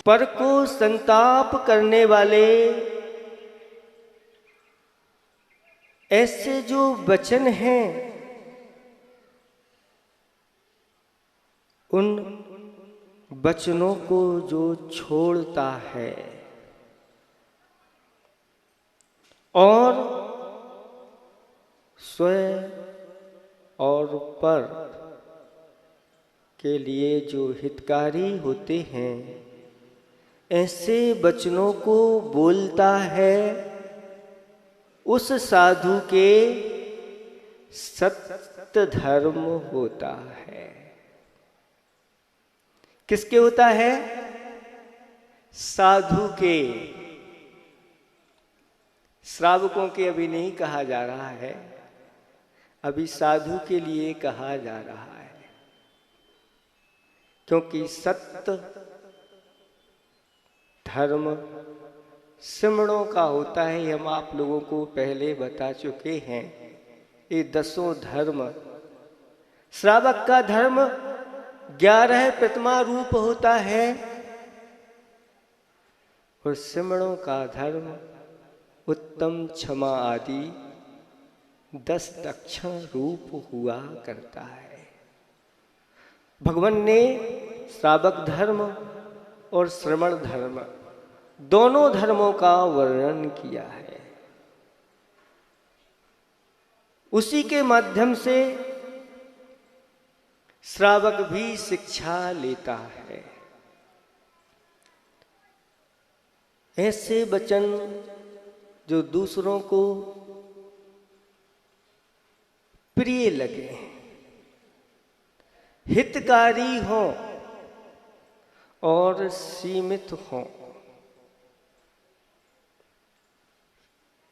पर को संताप करने वाले ऐसे जो वचन हैं, उन वचनों को जो छोड़ता है और स्वयं और पर के लिए जो हितकारी होते हैं, ऐसे वचनों को बोलता है, उस साधु के सत्य धर्म होता है। किसके होता है? साधु के। श्रावकों के अभी नहीं कहा जा रहा है, अभी साधु के लिए कहा जा रहा है, क्योंकि सत्य धर्म सिमरणों का होता है। हम आप लोगों को पहले बता चुके हैं, ये 10 धर्म। श्रावक का धर्म 11 प्रतिमा रूप होता है और सिमरणों का धर्म उत्तम क्षमा आदि 10 लक्षण रूप हुआ करता है। भगवान ने श्रावक धर्म और श्रमण धर्म दोनों धर्मों का वर्णन किया है। उसी के माध्यम से श्रावक भी शिक्षा लेता है। ऐसे वचन जो दूसरों को प्रिय लगे, हितकारी हों और सीमित हों।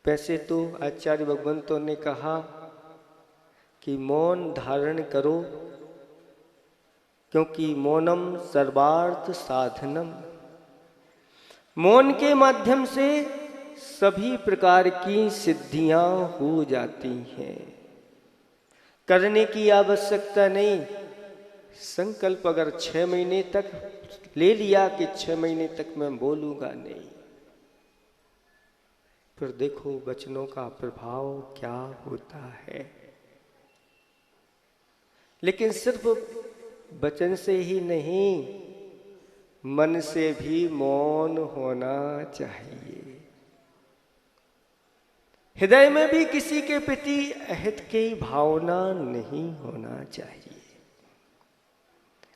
वैसे तो आचार्य भगवंतों ने कहा कि मौन धारण करो, क्योंकि मौनम सर्वार्थ साधनम। मौन के माध्यम से सभी प्रकार की सिद्धियां हो जाती हैं। करने की आवश्यकता नहीं। संकल्प अगर 6 महीने तक ले लिया कि 6 महीने तक मैं बोलूंगा नहीं, फिर देखो वचनों का प्रभाव क्या होता है। लेकिन सिर्फ वचन से ही नहीं, मन से भी मौन होना चाहिए। हृदय में भी किसी के प्रति अहित की भावना नहीं होना चाहिए।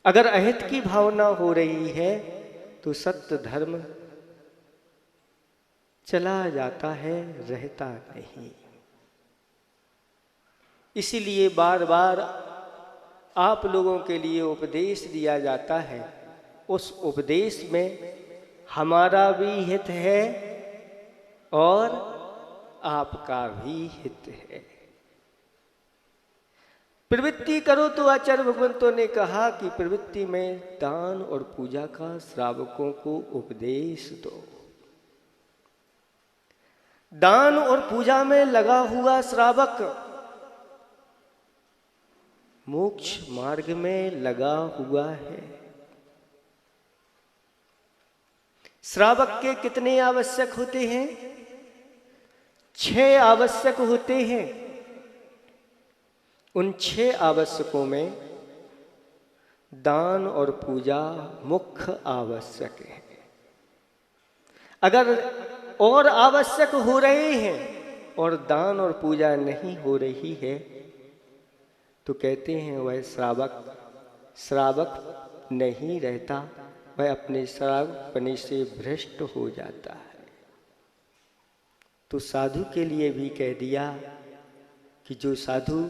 अगर अहित की भावना हो रही है तो सत्य धर्म चला जाता है, रहता नहीं। इसीलिए बार बार आप लोगों के लिए उपदेश दिया जाता है। उस उपदेश में हमारा भी हित है और आपका भी हित है। प्रवृत्ति करो तो आचार्य भगवंतों ने कहा कि प्रवृत्ति में दान और पूजा का श्रावकों को उपदेश दो। दान और पूजा में लगा हुआ श्रावक मोक्ष मार्ग में लगा हुआ है। श्रावक के कितने आवश्यक होते हैं? 6 आवश्यक होते हैं। उन 6 आवश्यकों में दान और पूजा मुख्य आवश्यक है। अगर और आवश्यक हो रहे हैं और दान और पूजा नहीं हो रही है तो कहते हैं वह श्रावक नहीं रहता, वह अपने श्रावकपने से भ्रष्ट हो जाता है। तो साधु के लिए भी कह दिया कि जो साधु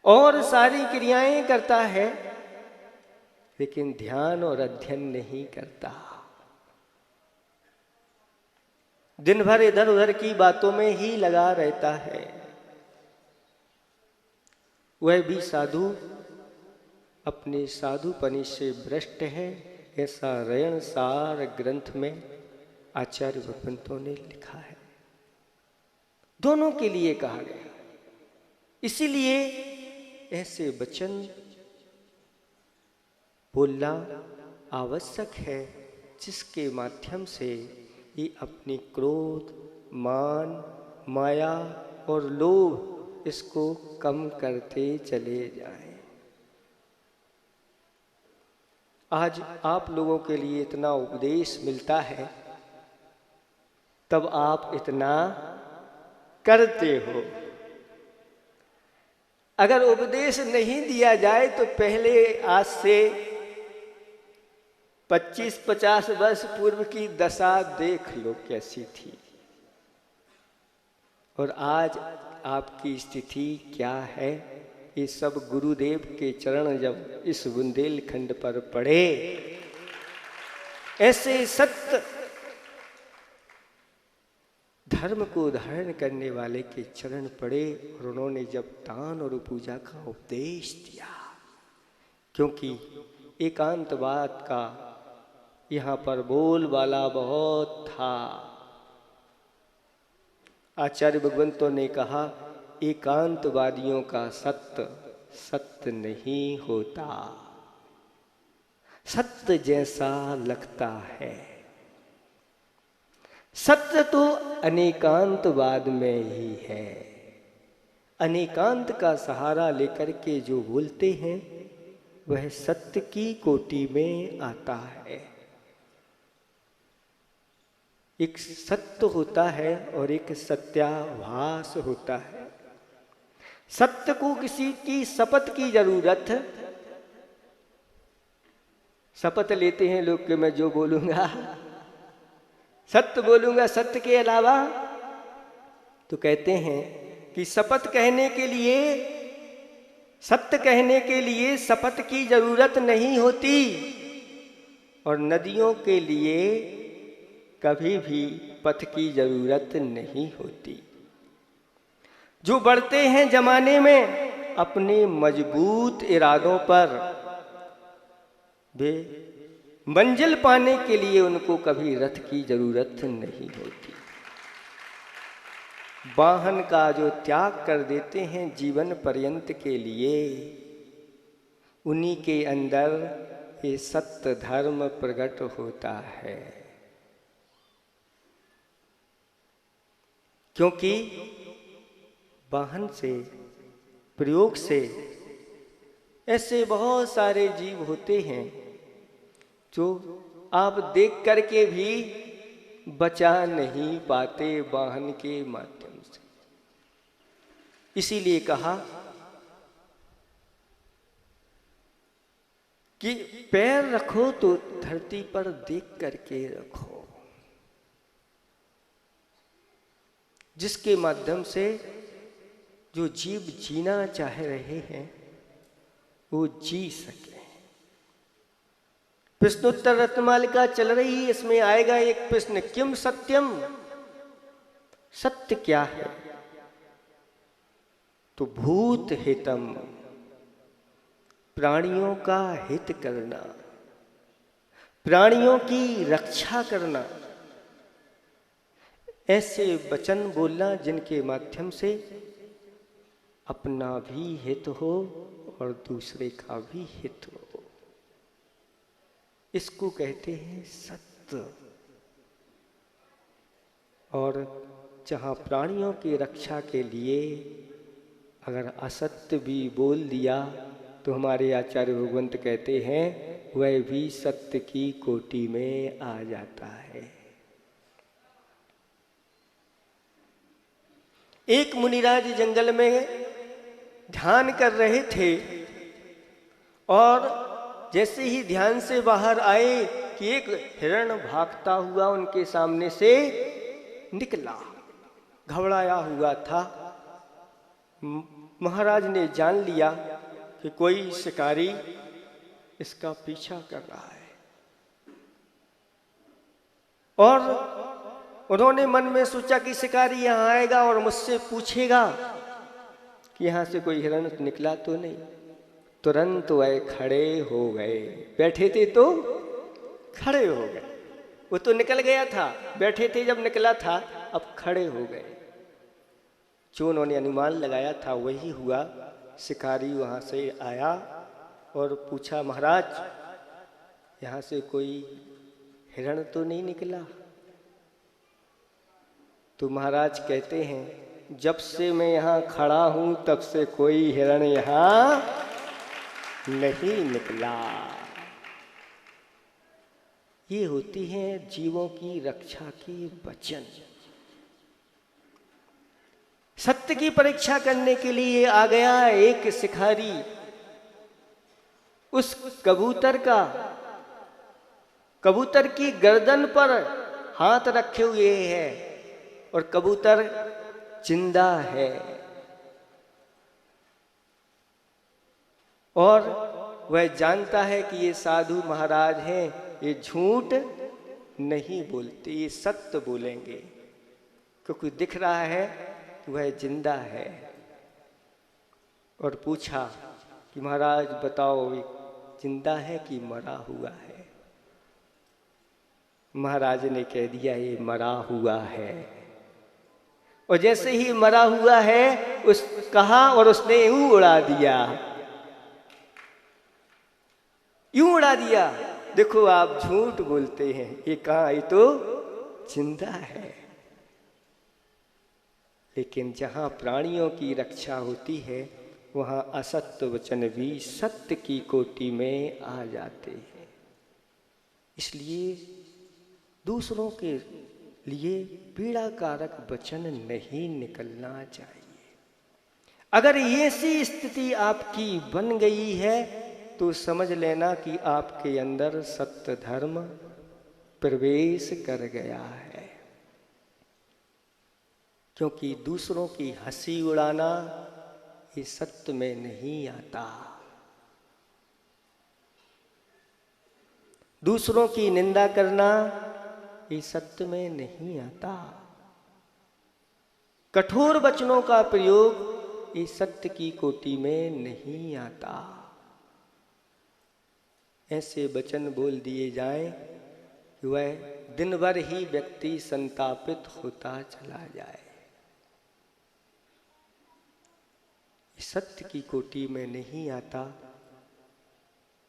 और सारी क्रियाएं करता है लेकिन ध्यान और अध्ययन नहीं करता, दिन भर इधर उधर की बातों में ही लगा रहता है, वह भी साधु अपने साधुपने से भ्रष्ट है। ऐसा रयण सार ग्रंथ में आचार्य भगवंतों ने लिखा है। दोनों के लिए कहा गया। इसीलिए ऐसे वचन बोलना आवश्यक है, जिसके माध्यम से ये अपनी क्रोध, मान, माया और लोभ इसको कम करते चले जाएं। आज आप लोगों के लिए इतना उपदेश मिलता है, तब आप इतना करते हो। अगर उपदेश नहीं दिया जाए तो पहले, आज से 25-50 वर्ष पूर्व की दशा देख लो कैसी थी, और आज आपकी स्थिति क्या है। ये सब गुरुदेव के चरण जब इस बुंदेलखंड पर पड़े, ऐसे सत्य धर्म को धारण करने वाले के चरण पड़े, और उन्होंने जब दान और पूजा का उपदेश दिया, क्योंकि एकांतवाद का यहाँ पर बोलबाला बहुत था। आचार्य भगवंतों ने कहा, एकांतवादियों का सत्य सत्य नहीं होता, सत्य जैसा लगता है। सत्य तो अनेकांतवाद में ही है। अनेकांत का सहारा लेकर के जो बोलते हैं वह सत्य की कोटि में आता है। एक सत्य होता है और एक सत्याभास होता है। सत्य को किसी की शपथ की जरूरत, शपथ लेते हैं लोग कि मैं जो बोलूंगा सत्य बोलूंगा, सत्य के अलावा, तो कहते हैं कि शपथ कहने के लिए, सत्य कहने के लिए शपथ की जरूरत नहीं होती, और नदियों के लिए कभी भी पथ की जरूरत नहीं होती। जो बढ़ते हैं जमाने में अपने मजबूत इरादों पर, वे मंजिल पाने के लिए उनको कभी रथ की जरूरत नहीं होती। वाहन का जो त्याग कर देते हैं जीवन पर्यंत के लिए, उन्हीं के अंदर ये सत्य धर्म प्रकट होता है। क्योंकि वाहन से, प्रयोग से ऐसे बहुत सारे जीव होते हैं जो आप देख करके भी बचा नहीं पाते वाहन के माध्यम से। इसीलिए कहा कि पैर रखो तो धरती पर देख करके रखो, जिसके माध्यम से जो जीव जीना चाह रहे हैं वो जी सके। प्रश्नोत्तर रत्नमालिका चल रही है, इसमें आएगा एक प्रश्न, किम सत्यम, सत्य क्या है? तो भूत हितम, प्राणियों का हित करना, प्राणियों की रक्षा करना, ऐसे वचन बोलना जिनके माध्यम से अपना भी हित हो और दूसरे का भी हित हो। इसको कहते हैं सत्य। और जहाँ प्राणियों की रक्षा के लिए अगर असत्य भी बोल दिया तो हमारे आचार्य भगवंत कहते हैं वह भी सत्य की कोटि में आ जाता है। एक मुनिराज जंगल में ध्यान कर रहे थे, और जैसे ही ध्यान से बाहर आए कि एक हिरण भागता हुआ उनके सामने से निकला, घबराया हुआ था। महाराज ने जान लिया कि कोई शिकारी इसका पीछा कर रहा है, और उन्होंने मन में सोचा कि शिकारी यहाँ आएगा और मुझसे पूछेगा कि यहाँ से कोई हिरण निकला तो नहीं। तुरंत वह खड़े हो गए, बैठे थे तो खड़े हो गए। वो तो निकल गया था, बैठे थे जब निकला था, अब खड़े हो गए। जो उन्होंने अनुमान लगाया था वही हुआ। शिकारी वहाँ से आया और पूछा, महाराज यहाँ से कोई हिरण तो नहीं निकला? तो महाराज कहते हैं जब से मैं यहाँ खड़ा हूँ तब से कोई हिरण यहाँ नहीं निकला। ये होती हैं जीवों की रक्षा के वचन। सत्य की परीक्षा करने के लिए आ गया एक शिकारी। उस कबूतर की गर्दन पर हाथ रखे हुए है और कबूतर जिंदा है और वह जानता है कि ये साधु महाराज हैं, ये झूठ नहीं बोलते, ये सत्य बोलेंगे, क्योंकि दिख रहा है कि वह जिंदा है। और पूछा कि महाराज बताओ ये जिंदा है कि मरा हुआ है? महाराज ने कह दिया ये मरा हुआ है। और जैसे ही मरा हुआ है उस कहा और उसने यूं उड़ा दिया, यूं उड़ा दिया। देखो आप झूठ बोलते हैं, ये कहा, ये तो जिंदा है। लेकिन जहां प्राणियों की रक्षा होती है वहां असत्य वचन भी सत्य की कोटि में आ जाते हैं। इसलिए दूसरों के लिए पीड़ाकारक वचन नहीं निकलना चाहिए। अगर ऐसी स्थिति आपकी बन गई है तो समझ लेना कि आपके अंदर सत्य धर्म प्रवेश कर गया है। क्योंकि दूसरों की हंसी उड़ाना ये सत्य में नहीं आता। दूसरों की निंदा करना ये सत्य में नहीं आता। कठोर वचनों का प्रयोग ये सत्य की कोटि में नहीं आता। ऐसे वचन बोल दिए जाएं कि वह दिन भर ही व्यक्ति संतापित होता चला जाए। सत्य की कोटि में नहीं आता।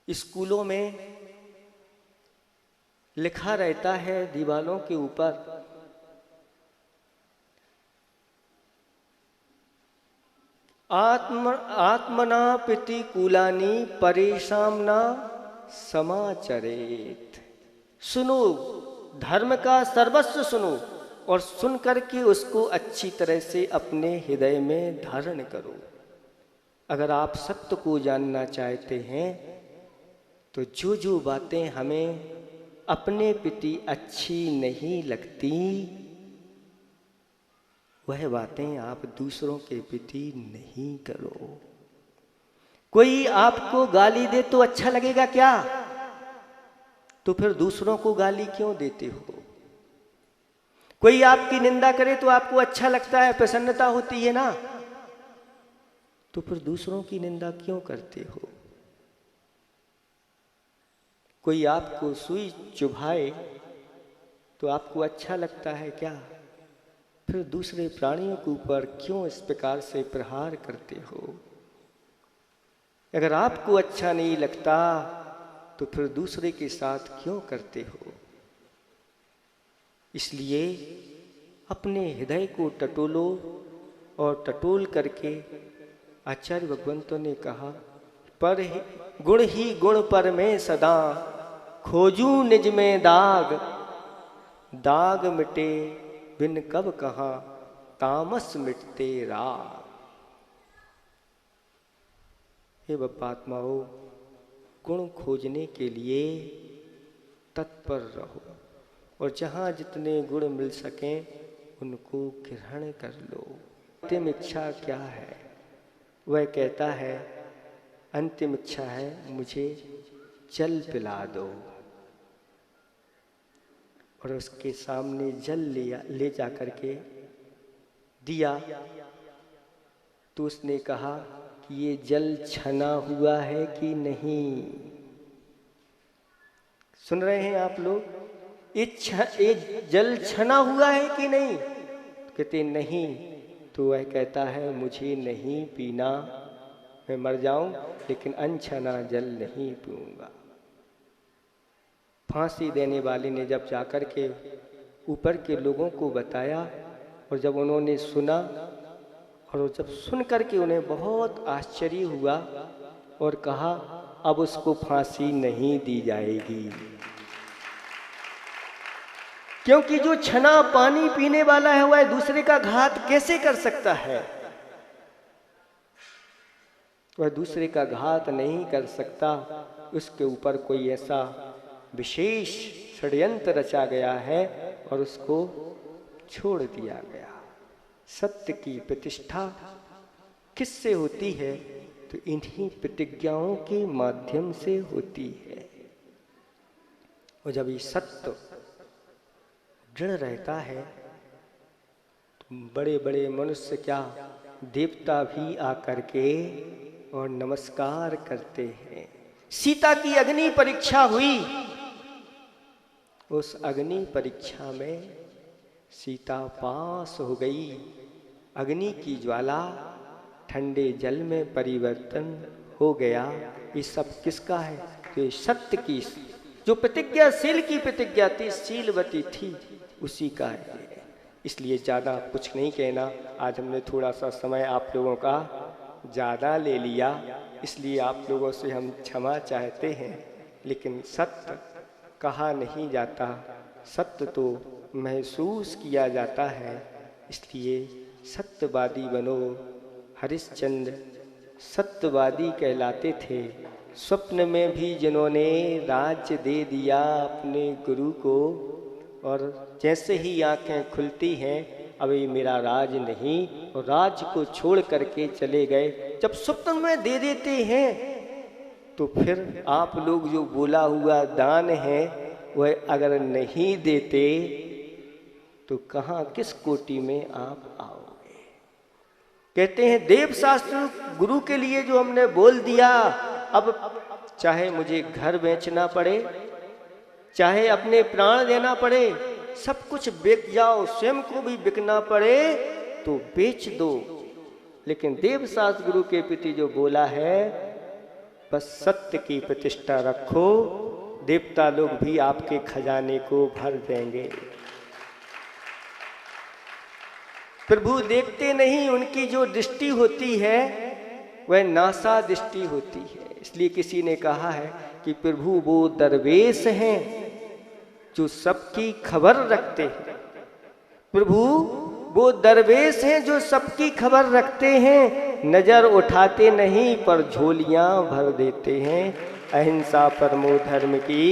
स्कूलों में लिखा रहता है दीवारों के ऊपर, आत्मना प्रतिकूलानि परेशान समाचरेत। सुनो, धर्म का सर्वस्व सुनो और सुन करके उसको अच्छी तरह से अपने हृदय में धारण करो। अगर आप सत्य को जानना चाहते हैं तो जो जो बातें हमें अपने प्रति अच्छी नहीं लगती वह बातें आप दूसरों के प्रति नहीं करो। कोई आपको गाली दे तो अच्छा लगेगा क्या? तो फिर दूसरों को गाली क्यों देते हो? कोई आपकी निंदा करे तो आपको अच्छा लगता है, प्रसन्नता होती है ना? तो फिर दूसरों की निंदा क्यों करते हो? कोई आपको सुई चुभाए तो आपको अच्छा लगता है क्या? फिर दूसरे प्राणियों के ऊपर क्यों इस प्रकार से प्रहार करते हो? अगर आपको अच्छा नहीं लगता तो फिर दूसरे के साथ क्यों करते हो? इसलिए अपने हृदय को टटोलो और टटोल करके आचार्य भगवंतों ने कहा, पर गुण ही गुण पर में सदा खोजू निज में दाग, दाग मिटे बिन कब कहा तामस मिटते राग। हे बप्पात्माओं, गुण खोजने के लिए तत्पर रहो और जहाँ जितने गुण मिल सकें उनको ग्रहण कर लो। अंतिम इच्छा क्या है? वह कहता है अंतिम इच्छा है मुझे जल पिला दो। और उसके सामने जल ले जा करके दिया तो उसने कहा कि ये जल छना हुआ है कि नहीं? सुन रहे हैं आप लोग? ये जल छना हुआ है कि नहीं? कहते नहीं। तो वह कहता है मुझे नहीं पीना, मैं मर जाऊं लेकिन अनछना जल नहीं पीऊंगा। फांसी देने वाले ने जब जाकर के ऊपर के लोगों को बताया और जब उन्होंने सुना और जब सुन कर के उन्हें बहुत आश्चर्य हुआ और कहा अब उसको फांसी नहीं दी जाएगी, क्योंकि जो छना पानी पीने वाला है वह दूसरे का घात कैसे कर सकता है? वह दूसरे का घात नहीं कर सकता। उसके ऊपर कोई ऐसा विशेष षड्यंत्र रचा गया है और उसको छोड़ दिया गया। सत्य की प्रतिष्ठा किससे होती है? तो इन्हीं प्रतिज्ञाओं के माध्यम से होती है। और जब ये सत्य दृढ़ रहता है तो बड़े बड़े मनुष्य क्या, देवता भी आकर के और नमस्कार करते हैं। सीता की अग्नि परीक्षा हुई, उस अग्नि परीक्षा में सीता पास हो गई। अग्नि की ज्वाला ठंडे जल में परिवर्तन हो गया। ये सब किसका है? तो ये सत्य की जो प्रतिज्ञाशील की प्रतिज्ञा थी, शीलवती थी, उसी का है। इसलिए ज़्यादा कुछ नहीं कहना। आज हमने थोड़ा सा समय आप लोगों का ज़्यादा ले लिया, इसलिए आप लोगों से हम क्षमा चाहते हैं। लेकिन सत्य कहा नहीं जाता, सत्य तो महसूस किया जाता है। इसलिए सत्यवादी बनो। हरिश्चंद्र सत्यवादी कहलाते थे। स्वप्न में भी जिन्होंने राज्य दे दिया अपने गुरु को, और जैसे ही आंखें खुलती हैं अब ये मेरा राज नहीं, और राज को छोड़ करके चले गए। जब स्वप्न में दे देते हैं तो फिर आप लोग जो बोला हुआ दान है वह अगर नहीं देते तो कहाँ किस कोटि में आप आओगे? कहते हैं देवशास्त्र गुरु के लिए जो हमने बोल दिया, अब चाहे मुझे घर बेचना पड़े, चाहे अपने प्राण देना पड़े, सब कुछ बेच जाओ, स्वयं को भी बिकना पड़े तो बेच दो। लेकिन देवशास्त्र गुरु के प्रति जो बोला है, बस सत्य की प्रतिष्ठा रखो, देवता लोग भी आपके खजाने को भर देंगे। प्रभु देखते नहीं, उनकी जो दृष्टि होती है वह नासा दृष्टि होती है। इसलिए किसी ने कहा है कि प्रभु वो दरवेश हैं जो सबकी खबर रखते हैं। प्रभु वो दरवेश हैं जो सबकी खबर रखते हैं, नजर उठाते नहीं पर झोलियां भर देते हैं। अहिंसा परमो धर्म की।